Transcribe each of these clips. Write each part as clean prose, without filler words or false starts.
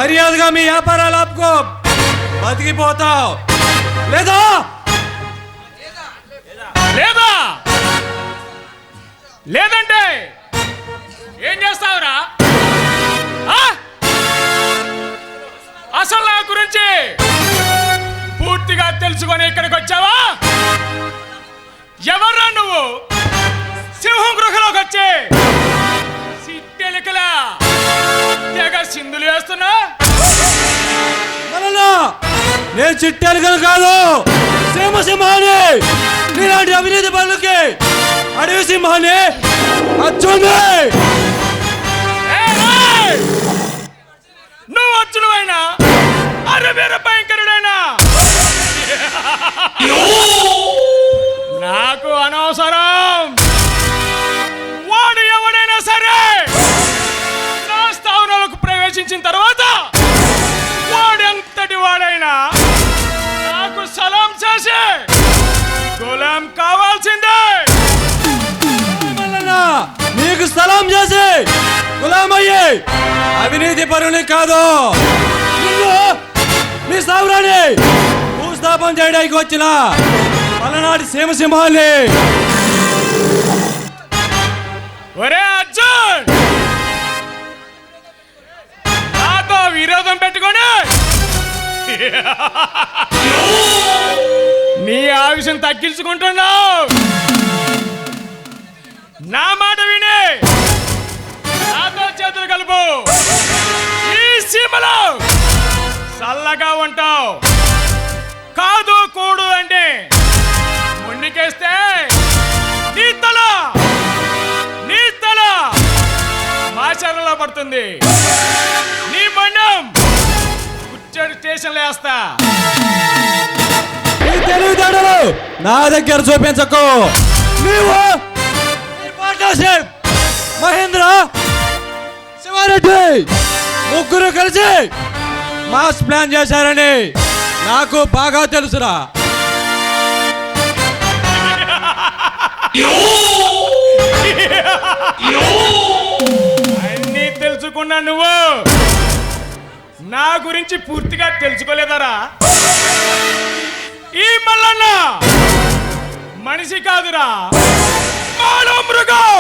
మర్యాదగా మీ వ్యాపారాలు ఆపుకో, బతికిపోతావు. లేదా లేదా లేదంటే ఏం చేస్తావురా? అసలు నా గురించి పూర్తిగా తెలుసుకొని ఇక్కడికి వచ్చావా? ఎవర్రా నువ్వు? సింహం గృహలోకి వచ్చి సిట్టెలికలా తెగ సింధులు వేస్తున్నా? నేను చిట్టెలికలు కాదు, సింహాన్ని. నీలాంటి అవినీతి పనులకి అడవి సింహాన్ని అచ్చుంది. నువ్వు వచ్చునువైనా అరవీర భయంకరుడైనా నాకు అనవసరం. వాడు ఎవడైనా సరే నా స్థావరాలకు ప్రవేశించిన తర్వాత వాడెంతటి వాడైనా నాకు సలాం చేసి గులాం కావాల్సిందే. నీకు సలాం చేసి గులామయ్యే అవినీతి పరుని కాదు, మీ స్థావరాన్ని భూస్థాపన చేయడానికి వచ్చిన పలనాటి సింహాన్ని. ఒరే అర్జున్, నాతో విరోధం పెట్టుకొని నీ ఆవేశం తగ్గించుకుంటున్నావు. నా మాట విని నాతో చేతులు కలుపు. ఈ సీమలో చల్లగా ఉంటావు. కాదు కూడు అంటే ముందుకేస్తే నీ తల మాచర్లలో పడుతుంది. నీ మండం కుచ్చడి స్టేషన్లో వేస్తా. తెలివితేటలు నా దగ్గర చూపించకు. నీవు పార్ట్నర్షిప్ మహేంద్ర శివారెడ్డి ముగ్గురు కలిసి మాస్ ప్లాన్ చేశారని నాకు బాగా తెలుసురా. అన్నీ తెలుసుకున్నా నువ్వు నా గురించి పూర్తిగా తెలుసుకోలేదరా? ఈ మల్లన్న మనిషి కాదురా, మానవ మృగం.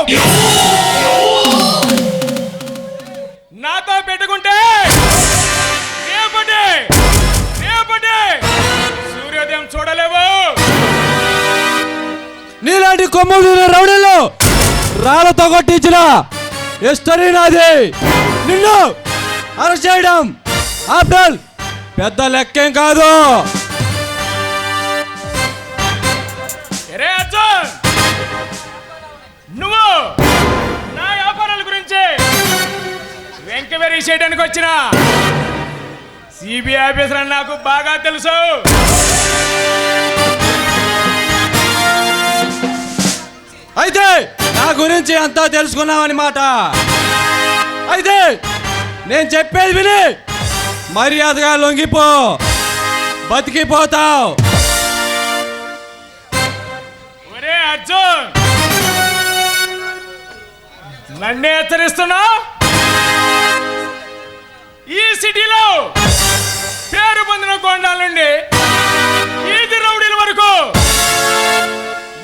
నాతో పెట్టుకుంటే రేపటి సూర్యోదయం చూడలేవు. నీలాంటి కొమ్ములు రౌడీలో రాళ్ళతో కొట్టించిన హిస్టరీ నాది. నిన్ను అరెస్ట్ చేయడం ఆఫ్టర్ పెద్ద లెక్కేం కాదు. అర్జున్, నువ్వు నా వ్యాపారాల గురించి వెంకవేరీ చేయడానికి వచ్చిన సిబిఐ ఆఫీసర్ అని నాకు బాగా తెలుసు. అయితే నా గురించి అంతా తెలుసుకున్నావని మాట. అయితే నేను చెప్పేది విని మర్యాదగా లొంగిపో, బతికిపోతావు. ఒరే అర్జున్, నన్నే హెచ్చరిస్తున్నావు? ఈ సిటీలో పేరు పొందిన గోండాల నుండి ఈది రౌడీల వరకు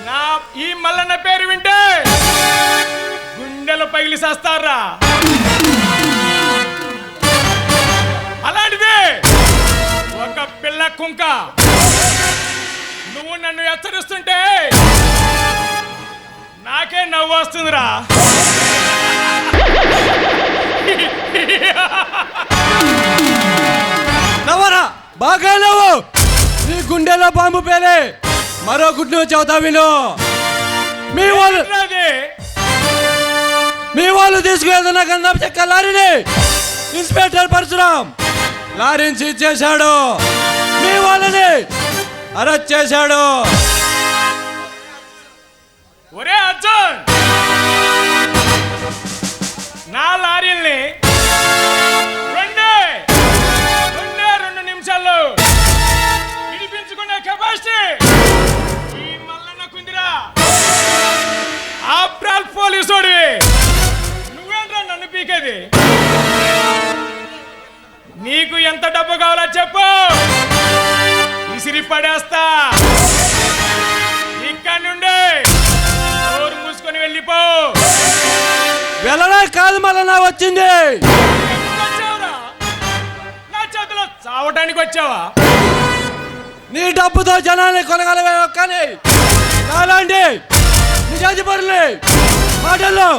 నా ఈ మల్లన్న పేరు వింటే గుండెలు పగిలి చేస్తారా? అలాంటిది ఒక పిల్ల కుంక నువ్వు నన్ను హెచ్చరిస్తుంటే నాకే నవ్వు వస్తుందిరా. నవ్వరా, బాగా నవ్వు. నీ గుండెలో బాంబు పేలే మరో గుడ్డు చెబుతా విను. మీ వాళ్ళు తీసుకువెళ్తున్న గంధం చెక్క లారీని ఇన్స్పెక్టర్ పరశురాం లారీని సీజ్ చేశాడు. మీ వాళ్ళని అరెస్ట్ చేశాడు. ఒరే అర్జున్, నా లారీల్ని రెండు నిమిషాల్లో విడిపించుకునే కెపాసిటీ ఈ మల్లన్నకుందిరా. ఆఫ్టర్ పోలీసోడివి నువ్వేంట్రా నన్ను పీకేది? నీకు ఎంత డబ్బు కావాలో చెప్పు, విసిరి పడేస్తా. ఇక్కడి నుండి నోరు మూసుకొని వెళ్ళిపో. వెళ్ళడా కాదు మళ్ళా వచ్చింది. ఎందుకు వచ్చావురా? నా చేతిలో చావటానికి వచ్చావా? నీ డబ్బుతో జనాన్ని కొనగలవే కానీ నాలాంటి నిజాజీ పరులే మాటల్లో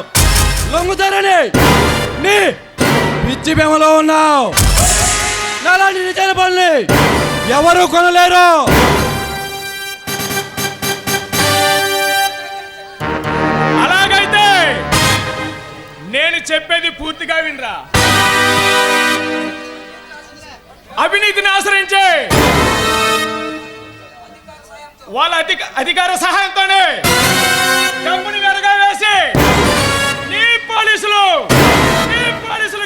లొంగుతారని నీ పిచ్చి బెమలో ఉన్నావు. నాలాంటి నిజాజీ పరుల్ని ఎవరు కొనలేరు. అలాగైతే నేను చెప్పేది పూర్తిగా వినరా. అవినీతిని ఆశ్రయించే వాళ్ళ అధికార సహాయంతోనే డబ్బుని వెరగా వేసి నీ పోలీసులు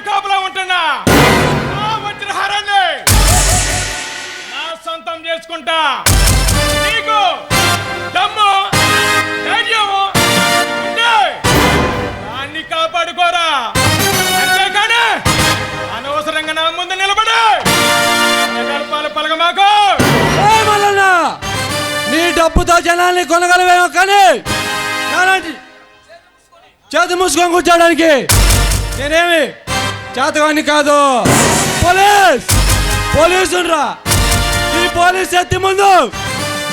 కాపలా ఉంటున్నా నా వజ్రహారాన్ని నా సొంతం చేసుకుంటా. నీకు దమ్ము ధైర్యము ఉంటే దాన్ని కాపాడుకోరా. అంతేకాని అనవసరంగా నా ముందు నిలబడి గడపాలు పలగమాకు. నీ డబ్బుతో జనాల్ని కొనగలవేమో కానీ నాలాంటి చేతి మూసుకొని కూర్చోడానికి నేనేమి చేతగాని కాదు. పోలీసురా, ఈ పోలీస్ శక్తి ముందు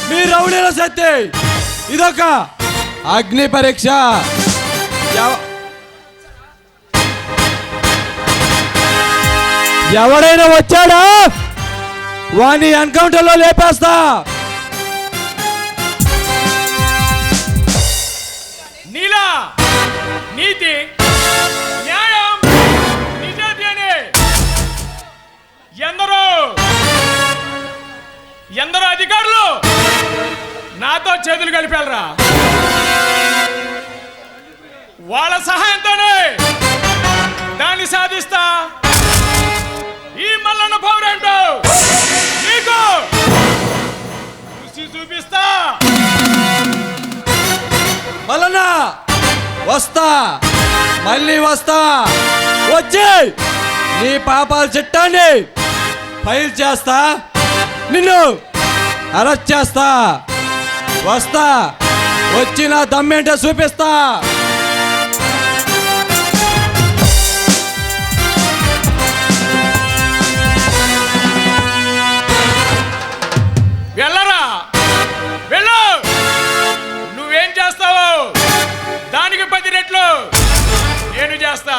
మీ రౌడీల శక్తి ఇదొక అగ్ని పరీక్ష. ఎవడైనా వచ్చాడా వాణ్ణి ఎన్కౌంటర్లో లేపేస్తా. నీలా నీతి న్యాయం నిజాయితీ అని ఎందరో అధికారులు నాతో చేతులు కలిపారా. వాళ్ళ సహాయంతోనే దాన్ని సాధిస్తా. ఈ మల్లన్న పవర్ ఏంటో నీకు రుచి చూపిస్తా. మల్లన్న వస్తా, మళ్ళీ వస్తా. వచ్చి నీ పాపాల చిట్టాన్ని ఫైల్ చేస్తా, నిన్ను అరెస్ట్ చేస్తా. వస్తా, వచ్చి నా దమ్మేంటో చూపిస్తా. వెళ్ళరా, వెళ్ళు. నువ్వేం చేస్తావో దానికి 10 రెట్లు నేను చేస్తా.